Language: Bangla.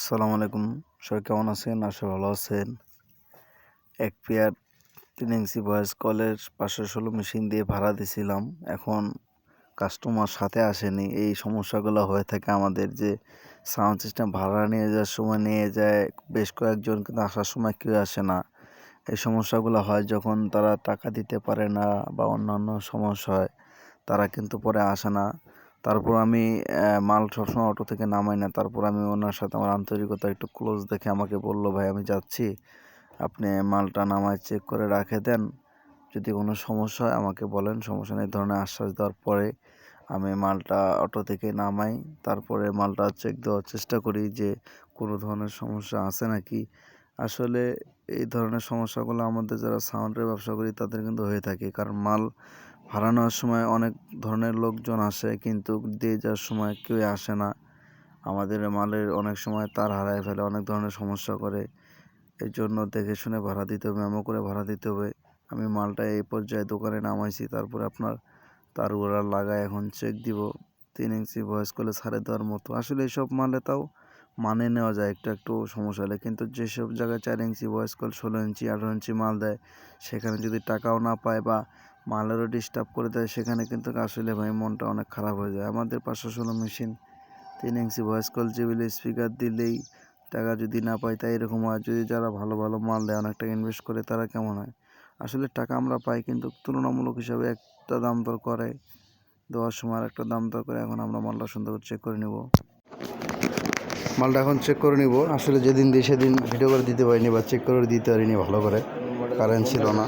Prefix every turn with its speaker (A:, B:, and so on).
A: আসসালামু আলাইকুম। সবাই কেমন আছেন? আশা ভালো আছেন। এক পেয়ার 3 ইঞ্চি ভয়েস কলের 516 মেশিন দিয়ে ভাড়া দিছিলাম। এখন কাস্টমার সাথে আসেনি। এই সমস্যাগুলো হয়ে থাকে আমাদের, যে সাউন্ড সিস্টেম ভাড়া নিয়ে যাওয়ার সময় নিয়ে যায় বেশ কয়েকজন, কিন্তু আসার সময় কেউ আসে না। এই সমস্যাগুলো হয় যখন তারা টাকা দিতে পারে না বা অন্যান্য সমস্যা হয়, তারা কিন্তু পরে আসে না। তারপর আমি মাল সবসময় অটো থেকে নামাই না। তারপর আমি ওনার সাথে আমার আন্তরিকতা একটু ক্লোজ দেখে আমাকে বলল, ভাই আমি যাচ্ছি, আপনি মালটা নামায় চেক করে রাখে দেন, যদি কোনো সমস্যা হয় আমাকে বলেন, সমস্যা নেই ধরনের আশ্বাস দেওয়ার পরে আমি মালটা অটো থেকে নামাই। তারপরে মালটা চেক দেওয়ার চেষ্টা করি যে কোনো ধরনের সমস্যা আছে নাকি। আসলে এই ধরনের সমস্যাগুলো আমাদের যারা সাউন্ডের ব্যবসা করি তাদের কিন্তু হয়ে থাকে, কারণ মাল ভাড়া নেওয়ার সময় অনেক ধরনের লোকজন আসে, কিন্তু দিয়ে যাওয়ার সময় কেউ আসে না। আমাদের মালের অনেক সময় তার হারায় ফেলে, অনেক ধরনের সমস্যা করে। এই জন্য দেখে শুনে ভাড়া দিতে হবে, মেমো করে ভাড়া দিতে হবে। আমি মালটা এই পর্যায়ে দোকানে নামাইছি, তারপরে আপনার তারগুলা লাগায় এখন চেক দিব। 3 ইঞ্চি ভয়েস কলে ছাড়ে দেওয়ার মতো। আসলে এইসব মালে তাও মানে নেওয়া যায় একটু একটু সমস্যা হলে, কিন্তু যেসব জায়গায় 4 ইঞ্চি ভয়েস কল 16 ইঞ্চি 18 ইঞ্চি মাল দেয়, সেখানে যদি টাকাও না পায় বা মালেরও ডিস্টার্ব করে দেয়, সেখানে কিন্তু আসলে ভাই মনটা অনেক খারাপ হয়ে যায়। আমাদের 516 machine 3 inch voice call GBL speaker দিলেই টাকা যদি না পাই, তাই এরকম হয়। যদি যারা ভালো ভালো মাল দেয়, অনেক টাকা ইনভেস্ট করে, তারা কেমন হয়? আসলে টাকা আমরা পাই, কিন্তু তুলনামূলক হিসাবে একটা দাম দর করে দেওয়ার সময় আর একটা দাম দর করে। এখন আমরা মালটা সুন্দর করে চেক করে নিব। মালটা এখন চেক করে নিব। আসলে যেদিন দিই সেদিন ভিডিও করে দিতে পারিনি বা চেক করে দিতে পারিনি ভালো করে, কারেন্ট ছিল না।